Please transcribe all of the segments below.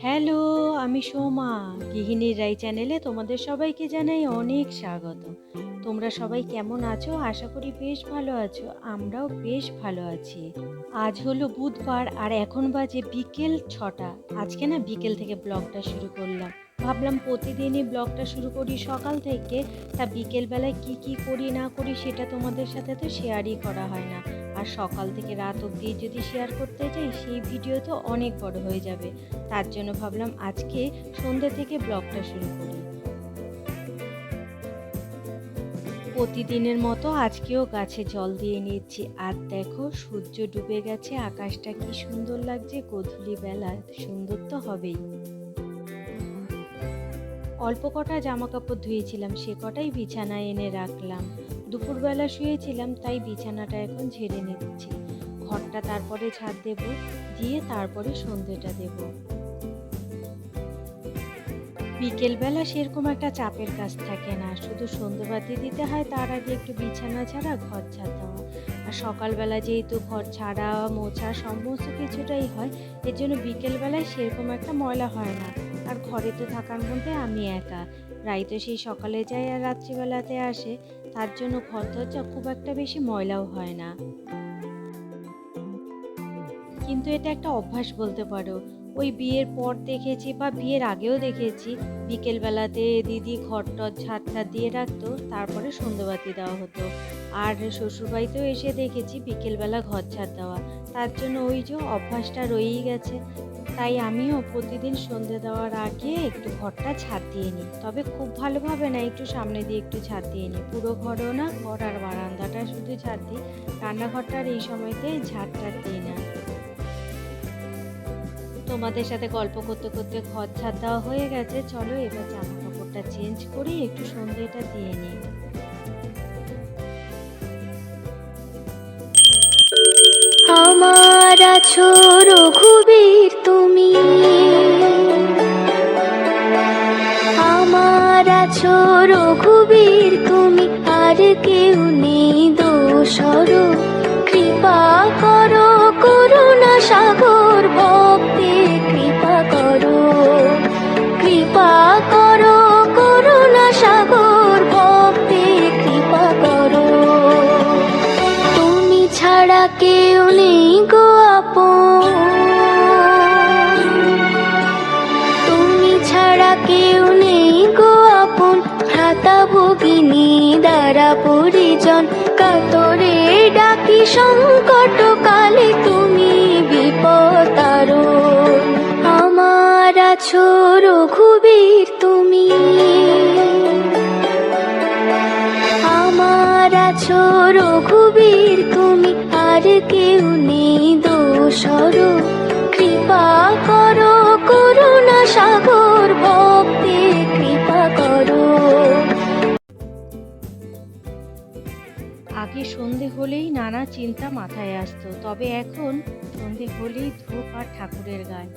Hello, আমি সোমা। গৃহিণীর রাই চ্যানেলে তোমাদের সবাইকে জানাই অনেক স্বাগত। তোমরা সবাই কেমন আছো? আশা করি বেশ ভালো আছো। আমরাও বেশ ভালো আছি। আজ হলো বুধবার আর এখন বাজে বিকেল 6টা। আজকে না বিকেল থেকে ব্লগটা শুরু করলাম। ভাবলাম প্রতিদিনই ব্লগটা শুরু করি সকাল থেকে, তা বিকেলবেলায় কি করি না করি সেটা তোমাদের সাথে তো শেয়ারই করা হয় না। আর সকাল থেকে রাত অবধি যদি শেয়ার করতে যাই সেই ভিডিও তো অনেক বড় হয়ে যাবে। তার জন্য ভাবলাম আজকে সন্ধ্যে থেকে ব্লগটা শুরু করি। প্রতিদিনের মতো আজকেও গাছে জল দিয়ে নিচ্ছি। আর দেখো সূর্য ডুবে গেছে, আকাশটা কি সুন্দর লাগছে। গোধূলি বেলা সুন্দর তো হবেই। অল্প কটা জামা কাপড় ধুয়েছিলাম, সে কটাই বিছানায় এনে রাখলাম। দুপুরবেলা শুয়েছিলাম, তাই বিছানাটা এখন ঝেড়ে নিচ্ছি। ঘরটা তারপরে ঝাড় দেব, দিয়ে তারপরে সন্ধ্যেটা দেব। বিকেলবেলা সেরকম একটা চাপের কাজ থাকে না, শুধু সন্ধ্যেবাতি দিতে হয়, তার আগে একটু বিছানা ঝাড়া, ঘর ঝাড় দেওয়া। আর সকালবেলা যেহেতু ঘর ঝাড়া মোছা সমস্ত কিছুটাই হয়, এর জন্য বিকেলবেলায় সেরকম একটা ময়লা হয় না। আর ঘরে তো থাকার মধ্যে আমি একা, রাই তো সেই সকালে যায় আর রাত্রিবেলাতে আসে, তার জন্য ঘর দরজা খুব একটা বেশি ময়লাও হয় না। কিন্তু এটা একটা অভ্যাস বলতে পারো। ওই বিয়ের পর দেখেছি বা বিয়ের আগেও দেখেছি, বিকেলবেলাতে দিদি ঘরটর ঝাড়টা দিয়ে রাখতো, তারপরে সন্ধ্যেবাতি দেওয়া হতো। আর শ্বশুরবাড়িতেও এসে দেখেছি বিকেলবেলা ঘর ঝাড় দেওয়া। তার জন্য ওই যে অভ্যাসটা রয়েই গেছে। তাই আমিও প্রতিদিন সন্ধে দেওয়ার আগে একটু ঘরটা ঝাড় দিয়ে নিই, তবে খুব ভালোভাবে না, একটু সামনে দিয়ে একটু ঝাড় দিয়ে নিই। পুরো ঘরও না, ঘর আর বারান্দাটা শুধু ঝাড় দিই। রান্নাঘরটার এই সময়তে ঝাড় টাড় দিই না। তোমাদের সাথে গল্প করতে করতে ঘর ঝাড় দেওয়া হয়ে গেছে, চলো এবার জামা কাপড়টা চেঞ্জ করি, একটু সন্ধ্যেটা দিয়ে নিই। আমার আছো রঘুবীর তুমি, আমার আছো রঘুবীর তুমি, আর কেউ নেই দোসর। কৃপা করো করুণা সাগর, ভক্তে কৃপা করো, কৃপা করো করুণা সাগর, ভক্তে কৃপা করো। তুমি ছাড়া কেউ নেই গো আপন, তুমি ছাড়া কেউ নেই গো আপন। ভ্রাতা ভগিনী দ্বারা পরিজন, কাতরে ডাকি সংকট কালে তুমি বিপদারণ। আমার আছো রঘুবীর তুমি, আমার আছো রঘুবীর তুমি, আর কেউ নেই দোসর। কৃপা করো করুণা সাগর, ভক্তে কৃপা করো। আগে সন্ধে হলেই নানা চিন্তা মাথায় আসতো, তবে এখন সন্ধে হলেই ধূপ আর ঠাকুরের গান,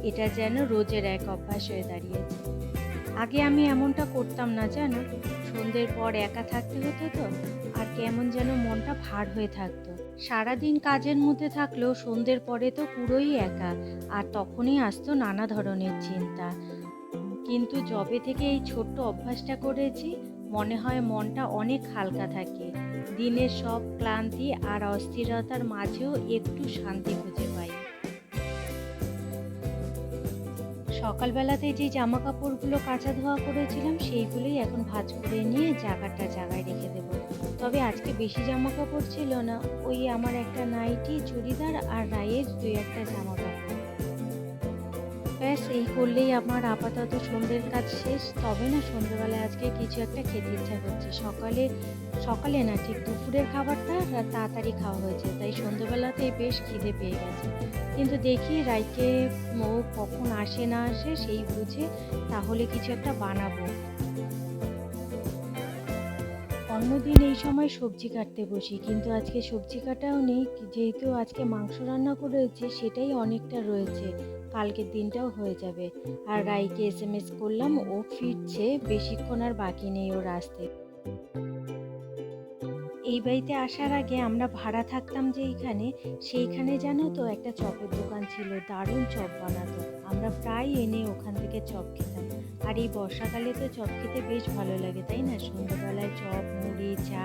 এটা যেন রোজের এক অভ্যাস হয়ে দাঁড়িয়েছে। আগে আমি এমনটা করতাম না জানো, সন্ধ্যের পর একা থাকতে হতো তো, আর কেমন যেন মনটা ভার হয়ে থাকতো। সারাদিন কাজের মধ্যে থাকলেও সন্ধ্যের পরে তো পুরোই একা, আর তখনই আসতো নানা ধরনের চিন্তা। কিন্তু যবে থেকে এই ছোট্ট অভ্যাসটা করেছি, মনে হয় মনটা অনেক হালকা থাকে। দিনের সব ক্লান্তি আর অস্থিরতার মাঝেও একটু শান্তি খুঁজে পাই। সকালবেলাতে যে জামা কাপড়গুলো কাচা ধোয়া করেছিলাম সেইগুলোই এখন ভাঁজ করে নিয়ে জায়গায় রেখে দেবো। তবে আজকে বেশি জামা কাপড় ছিল না, ওই আমার একটা নাইটি, চুড়িদার আর রায়ের 2-1টা জামা কাপড়। ব্যাস এই করলেই আমার আপাতত সন্ধ্যের কাজ শেষ। তবে না সন্ধ্যেবেলায় আজকে কিছু একটা খেতে ইচ্ছা করছে। সকালে না, ঠিক দুপুরের খাবারটা তাড়াতাড়ি খাওয়া হয়েছে, তাই সন্ধ্যেবেলাতেই বেশ খিদে পেয়ে গেছে। কিন্তু দেখি রাইকে ও কখন আসে না আসে সেই বুঝে তাহলে কিছু একটা বানাবো। অন্যদিন এই সময় সবজি কাটতে বসি, কিন্তু আজকে সবজি কাটাও নেই, যেহেতু আজকে মাংস রান্না করেছি সেটাই অনেকটা রয়েছে, কালকের দিনটাও হয়ে যাবে। আর রাইকে SMS করলাম, ও ফিরছে, বেশিক্ষণ আর বাকি নেই ওর আসতে। এই বাড়িতে আসার আগে আমরা ভাড়া থাকতাম যেইখানে, সেইখানে জানো তো একটা চপের দোকান ছিল, দারুণ চপ বানাতো। আমরা প্রায় এনে ওখান থেকে চপ খেতাম। আর এই বর্ষাকালে তো চপ খেতে বেশ ভালো লাগে, তাই না? সন্ধ্যাবেলায় চপ, মুড়ি, চা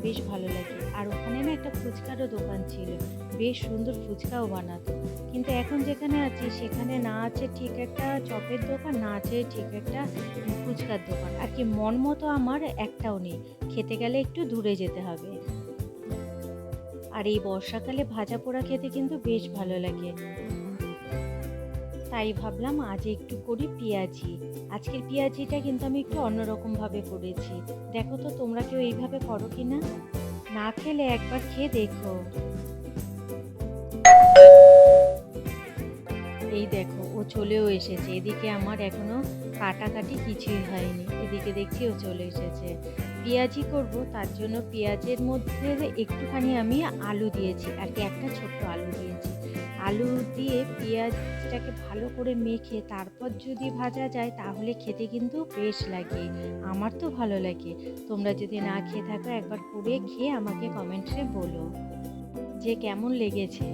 বেশ ভালো লাগে। আর ওখানে না একটা ফুচকারও দোকান ছিল, বেশ সুন্দর ফুচকাও বানাতো। কিন্তু এখন যেখানে আছি সেখানে না আছে ঠিক একটা চপের দোকান, না আছে ঠিক একটা ফুচকার দোকান। আর কি মন মতো আমার একটাও নেই, খেতে গেলে একটু দূরে যেতে হবে। আর এই বর্ষাকালে ভাজা পোড়া খেতে কিন্তু বেশ ভালো লাগে। তাই ভাবলাম আজ একটু করি পেঁয়াজি। আজকের পেঁয়াজিটা কিন্তু আমি একটু অন্যরকম ভাবে করেছি। দেখো তো তোমরা কেউ এইভাবে করো কিনা? না খেলে একবার খেয়ে দেখো। এই দেখো ও চলেও এসেছে। এদিকে আমার এখনো কাটাকাটি কিছুই হয়নি, এদিকে দেখছি ও চলে এসেছে। পেঁয়াজি করব, তার জন্য পেঁয়াজের মধ্যে একটুখানি আমি আলু দিয়েছি, আর কি একটা ছোট্ট আলু দিয়েছি। আলু দিয়ে পেঁয়াজটাকে ভালো করে মেখে তারপর যদি ভাজা যায় তাহলে খেতে কিন্তু বেশ লাগে। আমার তো ভালো লাগে। তোমরা যদি না খেয়ে থাকো একবার করে খেয়ে আমাকে কমেন্টে বলো যে কেমন লেগেছে।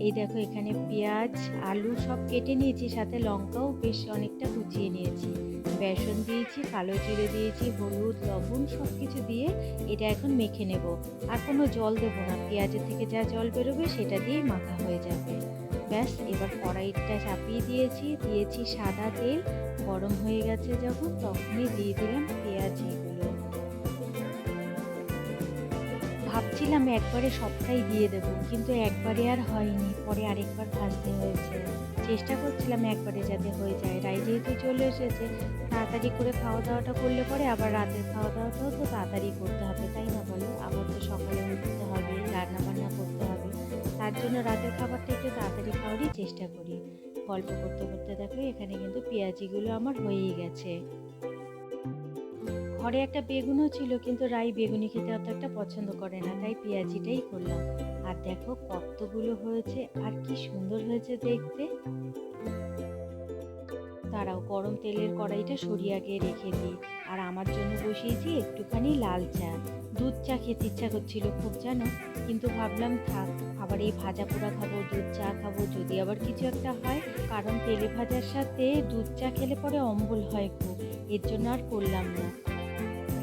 এই দেখো এখানে পেঁয়াজ, আলু সব কেটে নিয়েছি, সাথে লঙ্কাও বেশ অনেকটা কুচিয়ে নিয়েছি। বেসন দিয়েছি, কালো জিরে দিয়েছি, হলুদ, লবণ সব কিছু দিয়ে এটা এখন মেখে নেব। আর কোনো জল দেবো না, পেঁয়াজের থেকে যা জল বেরোবে সেটা দিয়েই মাখা হয়ে যাবে। ব্যাস, এবার কড়াইটা চাপিয়ে দিয়েছি সাদা তেল। গরম হয়ে গেছে যখন, তখনই দিয়ে দিলাম পেঁয়াজিগুলো। ভাবছিলাম একবারে সবটাই দিয়ে দেব, কিন্তু একবারে আর হয়নি, পরে আরেকবার ভাজতে হয়েছে। চেষ্টা করছিলাম একবারে যাতে হয়ে যায়। রাই যেহেতু চলে এসেছে, তাড়াতাড়ি করে খাওয়া দাওয়াটা করলে পরে আবার রাতের খাওয়া দাওয়াটাও তো তাড়াতাড়ি করতে হবে, তাই না বলো? আবার তো সকালে উঠতে হবে, রান্না বান্না করতে হবে। তার জন্য রাতের খাবারটা একটু তাড়াতাড়ি খাওয়ারই চেষ্টা করি। গল্প করতে করতে দেখো এখানে কিন্তু পেঁয়াজিগুলো আমার হয়েই গেছে। ঘরে একটা বেগুনও ছিল, কিন্তু রাই বেগুনি খেতে অত একটা পছন্দ করে না, তাই পেঁয়াজিটাই করলাম। আর দেখো কতগুলো হয়েছে, আর কি সুন্দর হয়েছে দেখতে। দাঁড়াও, গরম তেলের কড়াইটা সরিয়ে আগে রেখে দিই। আর আমার জন্য বসিয়েছি একটুখানি লাল চা। দুধ চা খেতে ইচ্ছা করছিল খুব, জানো, কিন্তু ভাবলাম থাক, আবার এই ভাজা পোড়া খাবো, দুধ চা খাবো, যদি আবার কিছু একটা হয়। কারণ তেলে ভাজার সাথে দুধ চা খেলে পরে অম্বল হয় খুব, এর জন্য আর করলাম না।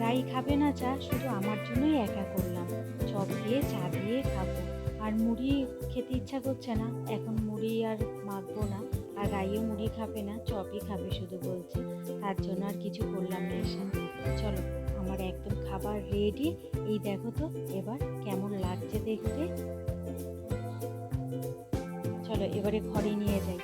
রাই খাবে না চা, শুধু আমার জন্যই একা করলাম। চপ দিয়ে চা দিয়ে খাবো। আর মুড়ি খেতে ইচ্ছা করছে না, এখন মুড়ি আর মাখবো না। আর রাইও মুড়ি খাবে না, চপই খাবে শুধু বলছে। তার জন্য আর কিছু করলাম না এর সাথে। চলো, আমার একদম খাবার রেডি। এই দেখো তো এবার কেমন লাগছে দেখতে। চলো এবারে ঘরে নিয়ে যাই।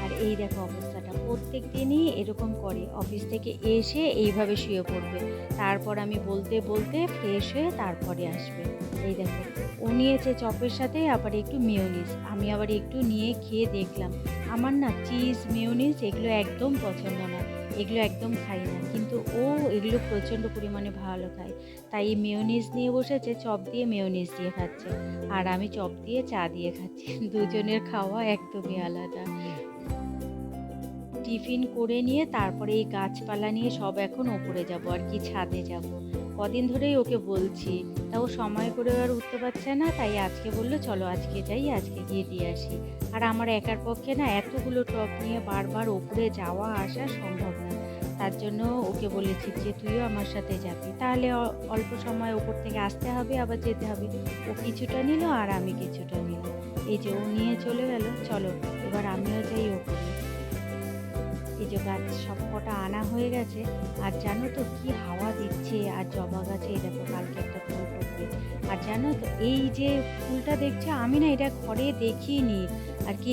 আর এই দেখো অবস্থাটা, প্রত্যেক দিনই এরকম করে, অফিস থেকে এসে এইভাবে শুয়ে পড়বে। তারপর আমি বলতে বলতে ফ্রেশ হয়ে তারপরে আসবে। এই দেখো, ও নিয়েছে চপের সাথে আবার একটু মেয়োনিজ, আমি আবার একটু নিয়ে খেয়ে দেখলাম। আমার না চিজ, মেয়োনিজ এগুলো একদম পছন্দ না, এগুলো একদম খাই না, কিন্তু ও এগুলো প্রচণ্ড পরিমাণে ভালো খায়। তাই এই মেয়োনিজ নিয়ে বসেছে, চপ দিয়ে মেয়োনিজ দিয়ে খাচ্ছে, আর আমি চপ দিয়ে চা দিয়ে খাচ্ছি। দুজনের খাওয়া একদমই আলাদা। টিফিন করে নিয়ে তারপরে এই গাছপালা নিয়ে সব এখন ওপরে যাব, আর কি ছাদে যাব। কদিন ধরেই ওকে বলছি, তাও সময় করে আর উঠতে পারছে না, তাই আজকে বললো চলো আজকে যাই, আজকে গিয়ে দিয়ে আসি। আর আমার একার পক্ষে না এতগুলো টব নিয়ে বারবার ওপরে যাওয়া আসা সম্ভব না। তার জন্য ওকে বলেছি যে তুইও আমার সাথে যাবি, তাহলে অল্প সময় ওপর থেকে আসতে হবে আবার যেতে হবে। ও কিছুটা নিল আর আমি কিছুটা নিলাম। এই যে ও নিয়ে চলে গেল, চলো এবার আমিও যাই ওপরে। এই যে গাছ সব কটা আনা হয়ে গেছে। আর জানো তো কি হাওয়া দিচ্ছে, আর জবা গাছে এই দেখো কালকে একটা ফুল ফুটবে। আর জানো তো এই যে ফুলটা দেখছো, আমি না এটা ঘরে দেখিনি, আর কি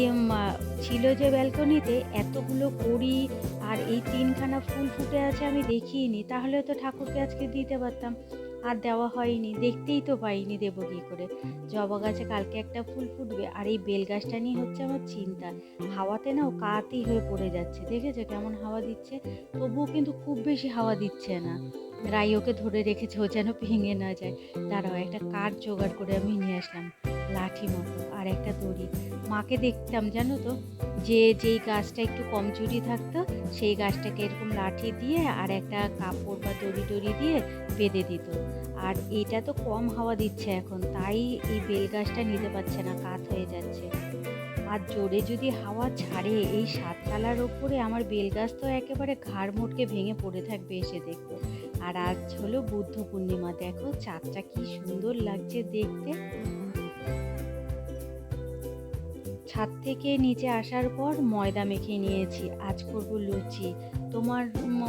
ছিল যে ব্যালকনিতে এতগুলো কড়ি আর এই তিনখানা ফুল ফুটে আছে, আমি দেখিনি। তাহলে তো ঠাকুরকে আজকে দিতে পারতাম, আর দেওয়া হয়নি, দেখতেই তো পাইনি, দেবো কী করে। জবা গাছে কালকে একটা ফুল ফুটবে। আর এই বেল গাছটা নিয়ে হচ্ছে আমার চিন্তা, হাওয়াতে না ও কাতই হয়ে পড়ে যাচ্ছে। দেখেছো কেমন হাওয়া দিচ্ছে, তবুও কিন্তু খুব বেশি হাওয়া দিচ্ছে না। রাই ওকে ধরে রেখেছে ও যেন ভেঙে না যায়। দাঁড়াও, একটা কাঠ জোগাড় করে আমি নিয়ে আসলাম, লাঠি মতো আর একটা দড়ি। মাকে দেখতাম জানো তো, যেই গাছটা একটু কমজোরি থাকতো সেই গাছটাকে এরকম লাঠি দিয়ে আর একটা কাপড় বা দড়ি টড়ি দিয়ে বেঁধে দিত। আর এটা তো কম হাওয়া দিচ্ছে এখন, তাই এই বেল গাছটা নিতে পারছে না, কাত হয়ে যাচ্ছে। আর জোরে যদি হাওয়া ছাড়ে এই সাততলার ওপরে, আমার বেলগাছ তো একেবারে ঘাড় মোটকে ভেঙে পড়ে থাকবে এসে দেখতে। আর আজ হলো বুদ্ধ পূর্ণিমা, দেখো চাঁদটা কি সুন্দর লাগছে দেখতে। ছাদ থেকে নিচে আসার পর ময়দা মেখে নিয়েছি, আজ করব লুচি। তোমার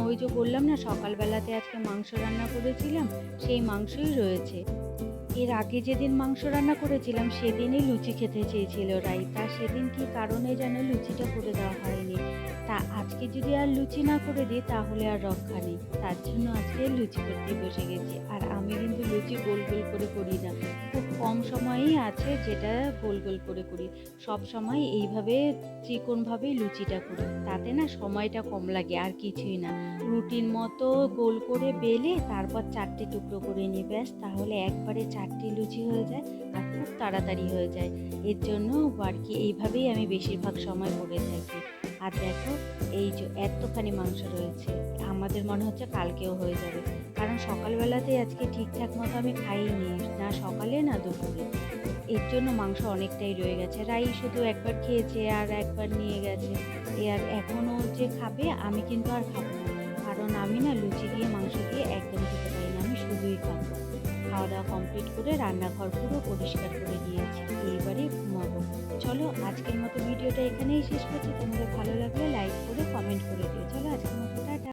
ওই যে বললাম না সকালবেলাতে আজকে মাংস রান্না করেছিলাম, সেই মাংসই রয়েছে। এর আগে যেদিন মাংস রান্না করেছিলাম সেদিনই লুচি খেতে চেয়েছিল রাই, তা সেদিন কি কারণে যেন লুচিটা করে দেওয়া হয়নি। তা আজকে যদি আর লুচি না করে দিই তাহলে আর রক্ষা নেই, তার জন্য আজকে লুচি করতে বসে গেছি। আর আমি কিন্তু লুচি গোল গোল করে করি না, খুব কম সময়ই আছে যেটা গোল গোল করে করি। সব সময় এইভাবে চিকনভাবেই লুচিটা করি, তাতে না সময়টা কম লাগে আর কিছুই না। রুটির মতো গোল করে বেলে তারপর 4টে টুকরো করে নিই, ব্যাস তাহলে একবারে 4টে লুচি হয়ে যায় আর খুব তাড়াতাড়ি হয়ে যায়। এর জন্য আর কি এইভাবেই আমি বেশিরভাগ সময় করে থাকি। আর দেখো এই যে এতখানি মাংস রয়েছে, আমাদের মনে হচ্ছে কালকেও হয়ে যাবে, কারণ সকালবেলাতে আজকে ঠিকঠাক মতো আমি খাইনি, না সকালে না দুপুরে। এর জন্য মাংস অনেকটাই রয়ে গেছে, রাই শুধু একবার খেয়েছে আর একবার নিয়ে গেছে। এ আর এখনও যে খাবে, আমি কিন্তু আর খাবো না, কারণ আমি না লুচি দিয়ে মাংস দিয়ে একদম খেতে পারি না, আমি শুধুই খাবো। খাওয়া দাওয়া কমপ্লিট করে রান্নাঘর পুরো পরিষ্কার করে নিয়েছি, এইবারে ঘুমাবো। চলো আজকের মতো ভিডিওটা এখানেই শেষ করছি, তোমাদের ভালো লাগলে লাইক করে কমেন্ট করে দিও। চলো আজকের মতো টাটা।